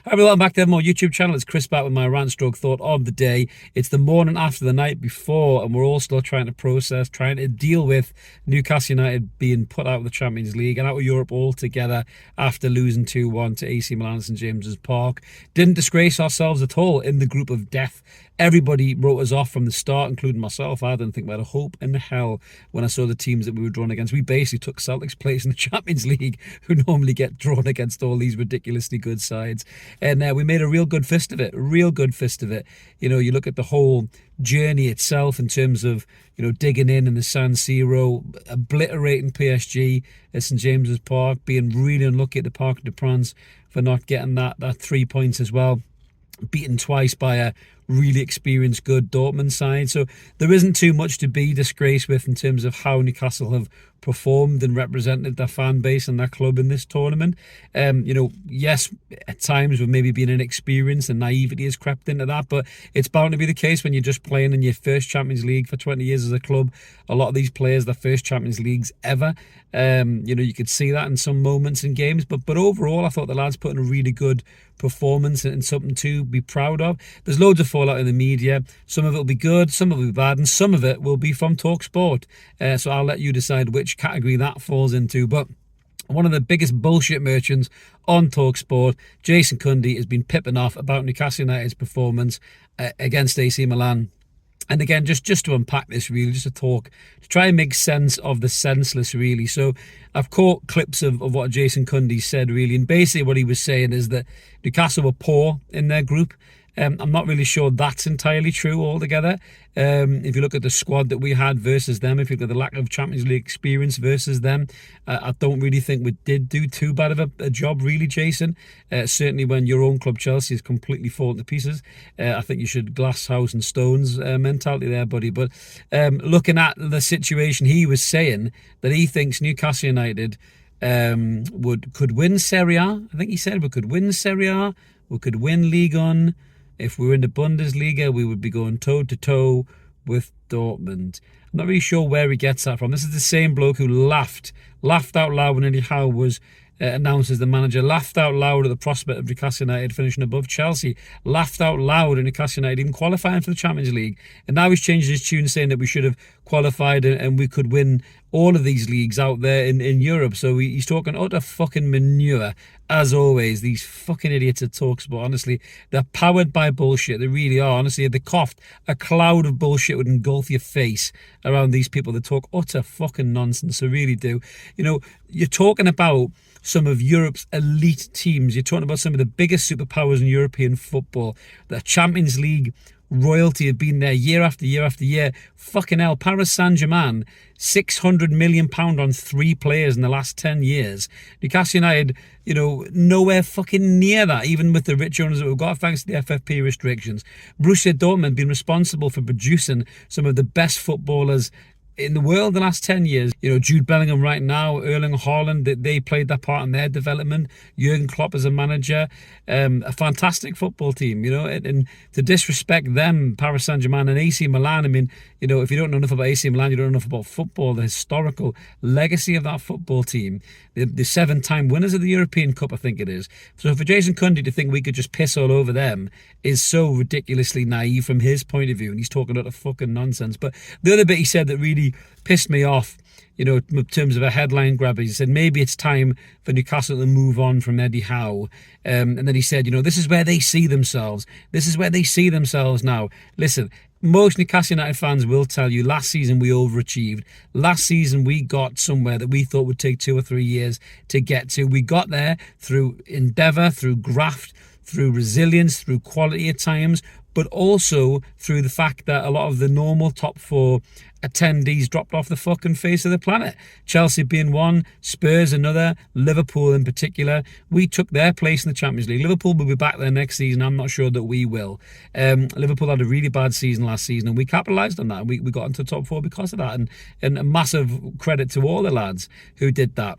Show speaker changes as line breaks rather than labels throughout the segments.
Hi, welcome back to my YouTube channel. It's Chris back with my rant stroke thought of the day. It's the morning after the night before, and we're all still trying to process, trying to deal with Newcastle United being put out of the Champions League and out of Europe altogether after losing 2-1 to AC Milan at St James's Park. Didn't disgrace ourselves at all in the group of death. Everybody wrote us off from the start, including myself. I didn't think we had a hope in the hell when I saw the teams that we were drawn against. We basically took Celtic's place in the Champions League, who normally get drawn against all these ridiculously good sides. And we made a real good fist of it, You know, you look at the whole journey itself in terms of, you know, digging in the San Siro, obliterating PSG at St James's Park, being really unlucky at the Parc des Princes for not getting that 3 points as well. Beaten twice by a really experienced, good Dortmund side. So there isn't too much to be disgraced with in terms of how Newcastle have performed and represented their fan base and their club in this tournament. You know, yes, at times we've maybe been inexperienced and naivety has crept into that, but it's bound to be the case when you're just playing in your first Champions League for 20 years as a club. A lot of these players, their first Champions Leagues ever. You know, you could see that in some moments in games, but overall, I thought the lads put in a really good performance and something to be proud of. There's loads of fallout in the media. Some of it will be good, some of it will be bad, and some of it will be from Talksport. So I'll let you decide which category that falls into. But one of the biggest bullshit merchants on Talksport, Jason Cundy, has been pipping off about Newcastle United's performance against AC Milan. And again, just to unpack this really, just to try and make sense of the senseless really. So I've caught clips of what Jason Cundy said really, and basically what he was saying is that Newcastle were poor in their group. I'm not really sure that's entirely true altogether. If you look at the squad that we had versus them, if you look at the lack of Champions League experience versus them, I don't really think we did do too bad of a job, really, Jason. Certainly when your own club, Chelsea, is completely falling to pieces. I think you should glass house and stones mentality there, buddy. But looking at the situation, he was saying that he thinks Newcastle United could win Serie A. I think he said we could win Serie A, we could win Ligue 1. If we were in the Bundesliga, we would be going toe-to-toe with Dortmund. I'm not really sure where he gets that from. This is the same bloke who laughed out loud when Eddie Howe was announced as the manager, laughed out loud at the prospect of Newcastle United finishing above Chelsea, laughed out loud at Newcastle United even qualifying for the Champions League. And now he's changed his tune, saying that we should have qualified and we could win all of these leagues out there in Europe. So he's talking utter fucking manure. As always, these fucking idiots at Talksport, honestly, they're powered by bullshit. They really are. Honestly, if they coughed, a cloud of bullshit would engulf your face around these people that talk utter fucking nonsense. They really do. You know, you're talking about some of Europe's elite teams. You're talking about some of the biggest superpowers in European football. The Champions League royalty have been there year after year after year. Fucking hell, Paris Saint-Germain, £600 million on 3 players in the last 10 years. Newcastle United, you know, nowhere fucking near that, even with the rich owners that we've got, thanks to the FFP restrictions. Borussia Dortmund been responsible for producing some of the best footballers in the world the last 10 years. You know, Jude Bellingham right now, Erling Haaland, they played that part in their development. Jurgen Klopp as a manager, a fantastic football team, you know, and to disrespect them, Paris Saint-Germain and AC Milan, I mean, you know, if you don't know enough about AC Milan, you don't know enough about football, the historical legacy of that football team, the 7-time winners of the European Cup, I think it is. So for Jason Cundy to think we could just piss all over them is so ridiculously naive from his point of view, and he's talking a lot of fucking nonsense. But the other bit he said that really pissed me off, you know, in terms of a headline grabber, he said maybe it's time for Newcastle to move on from Eddie Howe. And then he said, you know, this is where they see themselves. This is where they see themselves now. Listen, most Newcastle United fans will tell you last season we overachieved. Last season we got somewhere that we thought would take 2 or 3 years to get to. We got there through endeavour, through graft, through resilience, through quality at times, but also through the fact that a lot of the normal top 4 attendees dropped off the fucking face of the planet. Chelsea being one, Spurs another, Liverpool in particular. We took their place in the Champions League. Liverpool will be back there next season. I'm not sure that we will. Liverpool had a really bad season last season, and we capitalised on that. We got into the top 4 because of that, and a massive credit to all the lads who did that.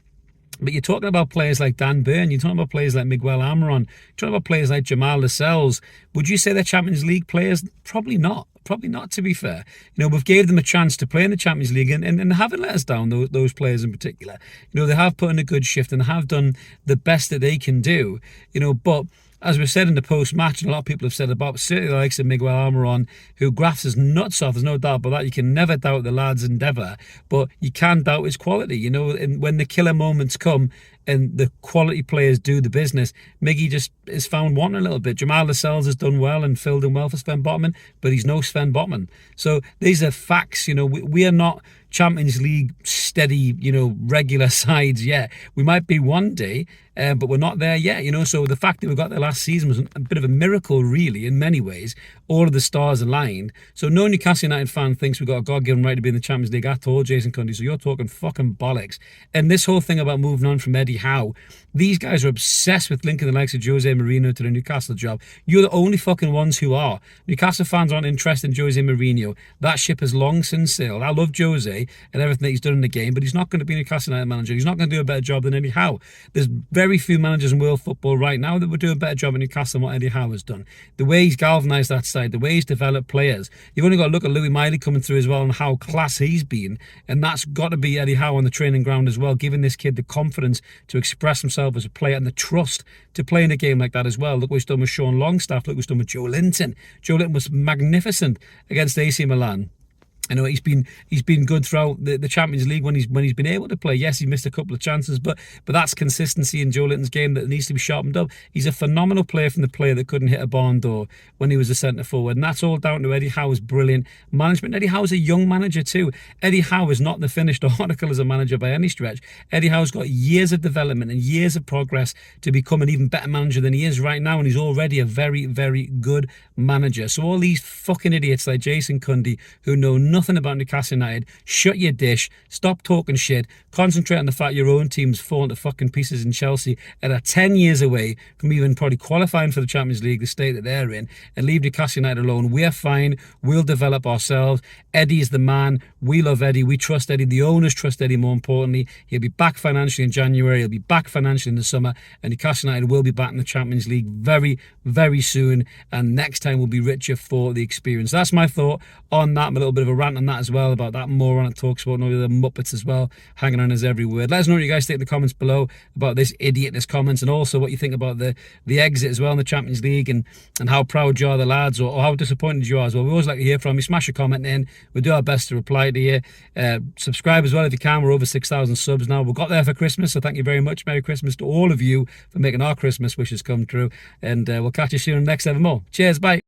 But you're talking about players like Dan Burn, you're talking about players like Miguel Almiron, you're talking about players like Jamal Lascelles. Would you say they're Champions League players? Probably not. Probably not, to be fair. You know, we've gave them a chance to play in the Champions League and haven't let us down, those players in particular. You know, they have put in a good shift and have done the best that they can do. You know, but as we said in the post-match, and a lot of people have said about, certainly the likes of Miguel Almiron, who grafts his nuts off, there's no doubt about that. You can never doubt the lad's endeavour, but you can doubt his quality, you know, and when the killer moments come and the quality players do the business, Miggy just is found wanting a little bit. Jamal Lascelles has done well and filled in well for Sven Botman, but he's no Sven Botman. So these are facts, you know, we are not Champions League steady, you know, regular sides yet. We might be one day, but we're not there yet, you know. So the fact that we got there last season was a bit of a miracle, really, in many ways. All of the stars aligned. So no Newcastle United fan thinks we've got a God-given right to be in the Champions League at all, Jason Cundy. So you're talking fucking bollocks. And this whole thing about moving on from Eddie Howe, these guys are obsessed with linking the likes of Jose Mourinho to the Newcastle job. You're the only fucking ones who are. Newcastle fans aren't interested in Jose Mourinho. That ship has long since sailed. I love Jose and everything that he's done in the game, but he's not going to be a Newcastle United manager. He's not going to do a better job than Eddie Howe. There's very few managers in world football right now that would do a better job in Newcastle than what Eddie Howe has done. The way he's galvanised that side, the way he's developed players. You've only got to look at Louis Miley coming through as well and how class he's been, and that's got to be Eddie Howe on the training ground as well, giving this kid the confidence to express himself as a player and the trust to play in a game like that as well. Look what he's done with Sean Longstaff. Look what he's done with Joe Linton. Joe Linton was magnificent against AC Milan. I know he's been good throughout the Champions League when he's been able to play. Yes, he missed a couple of chances, but that's consistency in Joe Linton's game that needs to be sharpened up. He's a phenomenal player from the player that couldn't hit a barn door when he was a centre forward, and that's all down to Eddie Howe's brilliant management. Eddie Howe's a young manager too. Eddie Howe is not the finished article as a manager by any stretch. Eddie Howe's got years of development and years of progress to become an even better manager than he is right now, and he's already a very, very good manager. So all these fucking idiots like Jason Cundy who know nothing about Newcastle United, shut your dish, stop talking shit, concentrate on the fact your own team's fallen to fucking pieces in Chelsea and are 10 years away from even probably qualifying for the Champions League, the state that they're in, and leave Newcastle United alone. We're fine, we'll develop ourselves. Eddie's the man, we love Eddie, we trust Eddie, the owners trust Eddie more importantly. He'll be back financially in January, he'll be back financially in the summer, and Newcastle United will be back in the Champions League very, very soon, and next time we'll be richer for the experience. That's my thought on that. A little bit of a rant on that as well, about that moron at Talksport and all the other Muppets as well, hanging on his every word. Let us know what you guys think in the comments below about this idiot, this comments, and also what you think about the exit as well in the Champions League, and how proud you are, the lads, or how disappointed you are as well. We always like to hear from you. Smash a comment in. We'll do our best to reply to you. Subscribe as well if you can. We're over 6,000 subs now. We got there for Christmas, so thank you very much. Merry Christmas to all of you for making our Christmas wishes come true, and we'll catch you soon in the next Evermore. Cheers, bye.